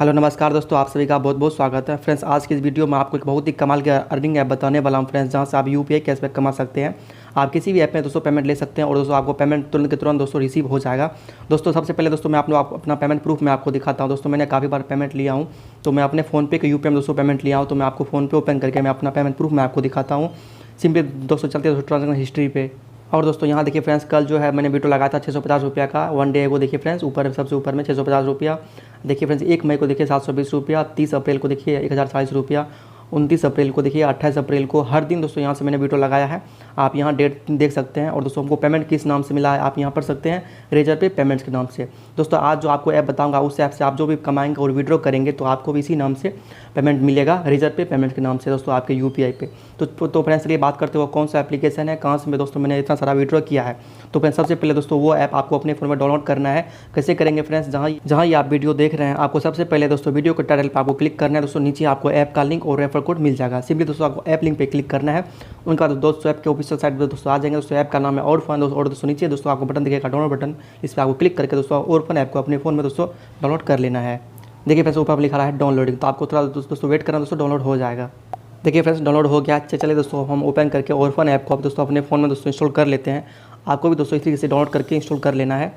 Hello नमस्कार दोस्तों, आप सभी का बहुत बहुत स्वागत है। फ्रेंड्स, आज की इस वीडियो में आपको एक बहुत ही कमाल का अर्निंग ऐप बताने वाला हूं फ्रेंड्स, जहां से आप यूपीआई कैशबैक कमा सकते हैं। आप किसी भी ऐप में दोस्तों पेमेंट ले सकते हैं और दोस्तों आपको पेमेंट तुरंत के तुरंत दोस्तों रिसीव हो जाएगा। दोस्तों सबसे पहले दोस्तों मैं आप लोग अपना पेमेंट प्रूफ मैं आपको दिखाता हूँ। दोस्तों मैंने काफ़ी बार पेमेंट लिया हूँ, तो मैं अपने फ़ोन पे के यूपीआई में दोस्तों पेमेंट लिया हूँ, तो मैं आपको फ़ोन पे ओपन करके मैं अपना पेमेंट प्रूफ मैं आपको दिखाता हूँ। सिंपली दोस्तों चलते हैं दोस्तों ट्रांजेक्शन हिस्ट्री पे। और दोस्तों यहाँ देखिए फ्रेंड्स, कल जो है मैंने वीडियो लगाया था 650 रुपया का, वन डे को देखिए फ्रेंड्स, ऊपर सबसे ऊपर में 650 रुपया। देखिए फ्रेंड्स, 1 मई को देखिए 720 रुपया, 30 अप्रैल को देखिए 1040 रुपया, 29 अप्रैल को देखिए 28 अप्रैल को। हर दिन दोस्तों यहाँ से मैंने वीडियो लगाया है, आप यहाँ डेट देख सकते हैं। और दोस्तों हमको पेमेंट किस नाम से मिला है आप यहाँ पढ़ सकते हैं, रेजर पे पेमेंट्स के नाम से। दोस्तों आज जो आपको ऐप बताऊँगा उस ऐप से आप जो भी कमाएंगे और विड्रॉ करेंगे तो आपको भी इसी नाम से पेमेंट मिलेगा, रेजर पे पेमेंट के नाम से दोस्तों आपके यूपीआई पे। तो फ्रेंड्स चलिए बात करते हो कौन सा एप्लीकेशन है, कहाँ से मैं दोस्तों मैंने इतना सारा विड्रॉ किया है। तो फ्रेंड्स सबसे पहले दोस्तों वो ऐप आपको अपने फ़ोन में डाउनलोड करना है। कैसे करेंगे फ्रेंड्स, जहाँ ये आप वीडियो देख रहे हैं, आपको सबसे पहले दोस्तों वीडियो के टाइटल पर आपको क्लिक करना है। दोस्तों नीचे आपको ऐप का लिंक और रेफर कोड मिल जाएगा। सिंपली दोस्तों आपको ऐप लिंक पे क्लिक करना है। उनका दोस्तों ऐप के ऑफिशियल साइट पर दोस्तों आ जाएंगे। दोस्तों ऐप का नाम है ऑरफन। और दोस्तों नीचे दोस्तों आपको बटन दिखेगा डाउनलोड बटन, इस पर आपको क्लिक करके दोस्तों ऑरफन ऐप को अपने फ़ोन में दोस्तों डाउनलोड कर लेना है। देखिए फ्रेंड्स ऊपर लिखा रहा है डाउनलोडिंग, तो आपको थोड़ा दोस्तों वेट करना, दोस्तों डाउनलोड हो जाएगा। देखिए फ्रेंड्स डाउनलोड हो गया। चलिए दोस्तों हम ओपन करके ऑरफन ऐप को आप दोस्तों अपने फ़ोन में दोस्तों इंस्टॉल कर लेते हैं। आपको भी दोस्तों इस तरीके से डाउनलोड करके इंस्टॉल कर लेना है।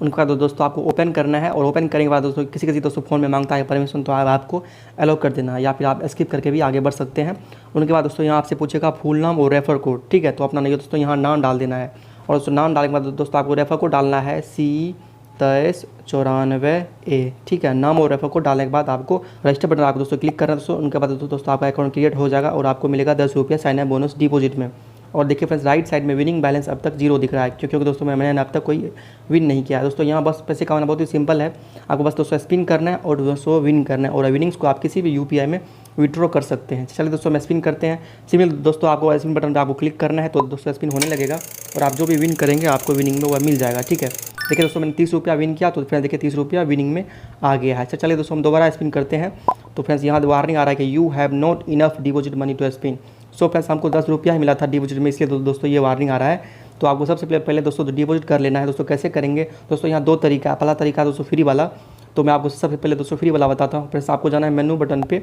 उनका दोस्तों आपको ओपन करना है और ओपन करने के बाद दोस्तों किसी दोस्तों फ़ोन में मांगता है परमिशन, तो आपको अलाउ कर देना है या फिर आप स्किप करके भी आगे बढ़ सकते हैं। उनके बाद दोस्तों यहाँ आपसे पूछेगा फुल नाम और रेफर कोड, ठीक है। तो अपना नहीं दोस्तों यहाँ नाम डाल देना है और दोस्तों नाम डालने के बाद दोस्तों आपको रेफर कोड डालना है C2394A, ठीक है। नाम और रेफर कोड डालने के बाद आपको रजिस्टर बटन आपको दोस्तों क्लिक करना है दोस्तों। उनके बाद दोस्तों आपका अकाउंट क्रिएट हो जाएगा और आपको मिलेगा 10 रुपया साइन अप बोनस डिपॉजिट में। और देखिए फ्रेंड्स राइट साइड में विनिंग बैलेंस अब तक 0 दिख रहा है, क्योंकि दोस्तों मैंने अब तक कोई विन नहीं किया है। दोस्तों यहाँ बस पैसे कमाना बहुत ही सिंपल है, आपको बस दोस्तों स्पिन करना है और दोस्तों विन करना है, और विनिंग्स को आप किसी भी यूपीआई में विड्रॉ कर सकते हैं। चलिए दोस्तों मैं स्पिन करते हैं। सिंपल दोस्तों आपको स्पिन बटन पर आपको क्लिक करना है, तो दोस्तों स्पिन होने लगेगा और आप जो भी विन करेंगे आपको विनिंग में वह मिल जाएगा, ठीक है। देखिए दोस्तों मैंने 30 रुपया विन किया, तो फ्रेंड्स देखिए 30 रुपया विनिंग में आ गया है। अच्छा चलिए दोस्तों हम दोबारा स्पिन करते हैं। तो फ्रेंड्स यहाँ वार्निंग आ रहा है कि you have not enough deposit money to spin. So friends हमको 10 रुपया ही मिला था डिपॉजिट में, इसलिए दोस्तों ये वार्निंग आ रहा है। तो आपको सबसे पहले दोस्तों डिपॉजिट कर लेना है। दोस्तों कैसे करेंगे दोस्तों, यहाँ 2 तरीका है। पहला तरीका दोस्तों फ्री वाला, तो मैं आपको सबसे पहले दोस्तों फ्री वाला बताता हूँ। फ्रेंड्स आपको जाना है मेनू बटन पे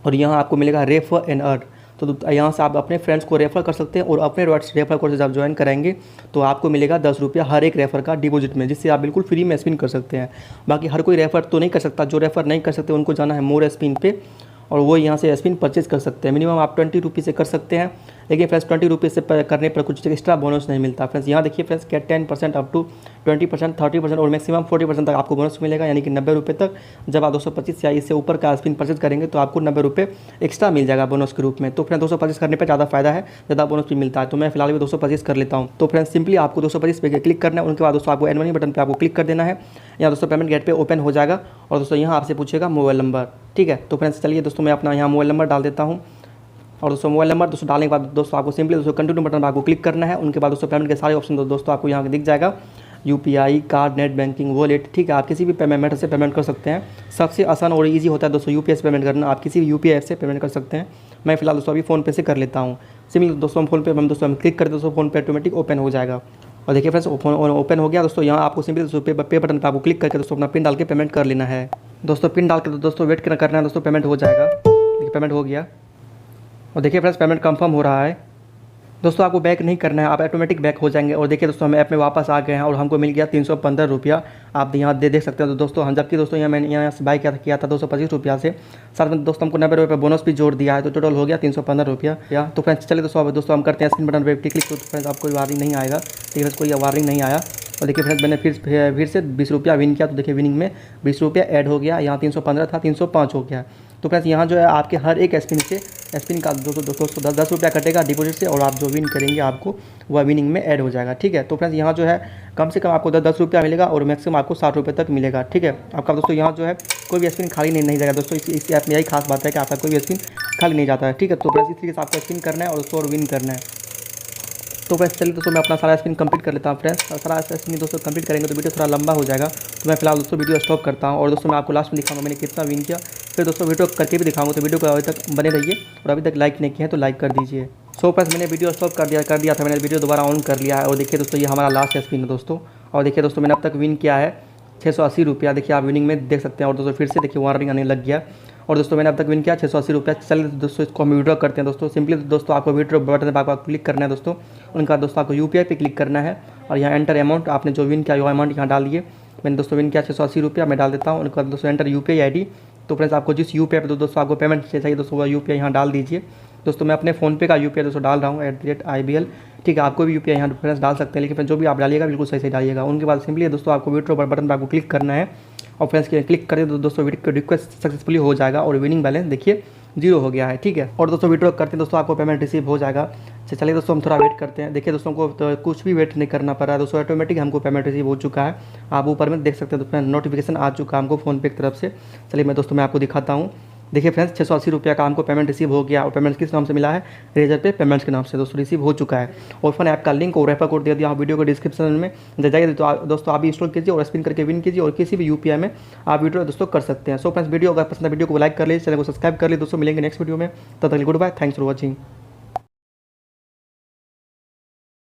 और यहाँ आपको मिलेगा रेफर एंड अर्न। तो यहाँ से आप अपने फ्रेंड्स को रेफ़र कर सकते हैं और अपने रेफर कोड से जब ज्वाइन कराएंगे तो आपको मिलेगा 10 रुपया हर एक रेफ़र का डिपॉजिट में, जिससे आप बिल्कुल फ्री में स्पिन कर सकते हैं। बाकी हर कोई रेफ़र तो नहीं कर सकता, जो रेफ़र नहीं कर सकते उनको जाना है मोर स्पिन पे और वो यहाँ से स्पिन परचेज कर सकते हैं। मिनिमम आप 20 रुपीज़ से कर सकते हैं, लेकिन फ्रेंड्स 20 रुपीज़ से करने पर कुछ एक्स्ट्रा बोनस नहीं मिलता। फ्रेंड्स यहाँ देखिए फ्रेंड्स क्या 10% अप टू 20%, 30% और मैक्सिमम 40% तक आपको बोनस मिलेगा, यानी कि 90 रुपये तक। जब आप 225 या इससे ऊपर का स्पिन परचेज करेंगे तो आपको 90 रुपये एक्स्ट्रा मिल जाएगा बोनस के रूप में। तो फ्रेंड्स 225 करने पर ज़्यादा फायदा है, ज़्यादा बोनस भी मिलता है। तो मैं फिलहाल भी 225 कर लेता हूँ। तो फ्रेंड्स सिंपली आपको 225 पे क्लिक करना है। उनके बाद दोस्तों आपको एड मनी बटन पर आपको क्लिक कर देना है। यहाँ दोस्तों पेमेंट गेट पे ओपन हो जाएगा और दोस्तों यहाँ आपसे पूछेगा मोबाइल नंबर, ठीक है। तो फ्रेंड्स चलिए दोस्तों मैं अपना यहाँ मोबाइल नंबर डाल देता हूँ। और दोस्तों मोबाइल नंबर दोस्तों डालने के बाद दोस्तों आपको सिंपली दोस्तों कंटिन्यू बटन पर आपको क्लिक करना है। उनके बाद दोस्तों पेमेंट के सारे ऑप्शन दोस्तों आपको यहाँ दिख जाएगा, UPI, card, net banking, wallet, ठीक है। आप किसी भी पेमेंट मेथड से पेमेंट कर सकते हैं। सबसे आसान और इजी होता है दोस्तों यूपीआई से पेमेंट करना, आप किसी भी यूपीआई ऐप से पेमेंट कर सकते हैं। मैं फिलहाल दोस्तों अभी फ़ोन पे से कर लेता हूँ। सिंपली दोस्तों फ़ोन पे हम क्लिक करते दोस्तों फ़ोन पे ऑटोमेटिक ओपन हो जाएगा। और देखिए फ्रेंड्स ओपन हो गया। दोस्तों यहाँ आपको सिंपली दोस्तों पे बटन पर आपको क्लिक करके दोस्तों अपना पिन डाल के पेमेंट कर लेना है। दोस्तों पिन डाल के दोस्तों वेट करना है, दोस्तों पेमेंट हो जाएगा। देखिए पेमेंट हो गया और देखिए फ्रेंड्स पेमेंट कंफर्म हो रहा है। दोस्तों आपको बैक नहीं करना है, आप ऑटोमेटिक बैक हो जाएंगे। और देखिए दोस्तों हम ऐप में वापस आ गए हैं और हमको मिल गया 315 रुपया, आप यहाँ देख सकते हैं। तो दोस्तों हम जबकि दोस्तों मैंने यहाँ से बाय किया था 225 रुपया से, साथ में दोस्तों हमको 90 रुपये बोनस भी जोड़ दिया है, तो टोटल हो गया 315 रुपया। तो फ्रेंड्स चलिए दोस्तों हम करते हैं स्क्रीन बटन पर क्लिक। तो फ्रेंड्स आपको कोई वार्निंग नहीं आएगा, ठीक है, कोई वार्निंग नहीं आया। और देखिए फ्रेंड्स मैंने फिर से 20 रुपया विन किया, तो देखिए विनिंग में 20 रुपया ऐड हो गया। यहाँ 315 था, 305 हो गया। तो फ्रेंड्स यहाँ जो है आपके हर एक स्पिन का दोस्तों 10 रुपया कटेगा डिपॉजिट से, और आप जो विन करेंगे आपको वह विनिंग में ऐड हो जाएगा, ठीक है। तो फ्रेंड्स यहाँ जो है कम से कम आपको 10 रुपया मिलेगा और मैक्सिमम आपको 60 रुपये तक मिलेगा, ठीक है। आपका दोस्तों यहाँ जो है कोई भी स्पिन खाली नहीं जाएगा दोस्तों। इस ऐप में यही खास बात है कि आपका कोई भी स्पिन खाली नहीं जाता है, ठीक है। तो फ्रेंड्स इस तरीके से आपको स्पिन करना है और दोस्तों विन करना है। तो फ्रेंड्स चलिए दोस्तों मैं अपना सारा स्पिन कंप्लीट कर लेता हूँ। फ्रेंड्स सारा स्पिन दोस्तों कंप्लीट करेंगे तो वीडियो थोड़ा लंबा हो जाएगा, तो मैं फिलहाल दोस्तों वीडियो स्टॉप करता हूँ। और दोस्तों मैं आपको लास्ट में दिखाऊंगा मैंने कितना विन किया, फिर दोस्तों वीडियो करके भी दिखाऊंगा। तो वीडियो को अभी तक बने रहिए और अभी तक लाइक नहीं किया है तो लाइक कर दीजिए। सो फ्रेंड्स मैंने वीडियो स्टॉप कर दिया था, मैंने वीडियो दोबारा ऑन कर लिया है। और देखिए दोस्तों ये हमारा लास्ट स्पिन है दोस्तों। और देखिए दोस्तों मैंने अब तक विन किया है ₹680 देखिए आप विनिंग में देख सकते हैं। और दोस्तों फिर से देखिए वार्निंग आने लग गया। और दोस्तों मैंने अब तक विन किया ₹680। चलिए दोस्तों इसको हम विड्रॉ करते हैं दोस्तों। सिंपली दोस्तों आपको विड्रॉ बटन पर आपको क्लिक करना है दोस्तों। उनका दोस्तों आपको यूपीआई पे क्लिक करना है और यहाँ एंटर अमाउंट आपने जो विन किया वो अमाउंट यहाँ डालिए। मैंने दोस्तों विन किया ₹680, मैं डाल देता हूँ। उनका दोस्तों एंटर यूपीआई आईडी। तो फ्रेंड्स आपको जिस यूपीआई पे दोस्तों आपको पेमेंट चाहिए दोस्तों वो यूपीआई यहाँ डाल दीजिए। दोस्तों मैं अपने फ़ोनपे का यूपीआई दोस्तों डाल रहा हूँ @IBL। ठीक है, आपको भी यूपीआई यहाँ फ्रेंड्स डाल सकते हैं, लेकिन जो भी आप डालिएगा बिल्कुल सही डालिएगा। उनके बाद सिंपली दोस्तों आपको विड्रॉ बटन पर आपको क्लिक करना है और फ्रेंड्स क्लिक करें तो दोस्तों रिक्वेस्ट सक्सेसफुली हो जाएगा और विनिंग बैलेंस देखिए 0 हो गया है। ठीक है, और दोस्तों विड्रॉ करते हैं दोस्तों आपको पेमेंट रिसीव हो जाएगा। चलिए दोस्तों हम थोड़ा वेट करते हैं। देखिए दोस्तों को तो कुछ भी वेट नहीं करना पड़ रहा है दोस्तों, ऑटोमेटिक हमको पेमेंट रिसीव हो चुका है। आप ऊपर में देख सकते हैं दोस्तों नोटिफिकेशन आ चुका है हमको फ़ोनपे की तरफ से। चलिए मैं आपको दिखाता हूँ। देखिए फ्रेंड्स ₹680 का हमको पेमेंट रिसीव हो गया और पेमेंट किस नाम से मिला है, रेजर पे पेमेंट्स के नाम से दोस्तों रिसीव हो चुका है। और फन ऐप का लिंक और रेफर कोड दे दिया वीडियो को डिस्क्रिप्शन में, जाइए तो दोस्तों आप भी इंस्टॉल कीजिए और स्पिन करके विन कीजिए और किसी भी यूपीआई में आप वीडियो दोस्तों कर सकते हैं। सो फ्रेंड्स वीडियो अगर पसंद है वीडियो को लाइक कर लीजिए, चैनल को सब्सक्राइब कर लीजिए। दोस्तों मिलेंगे नेक्स्ट वीडियो में, तब तक goodbye, thanks for watching.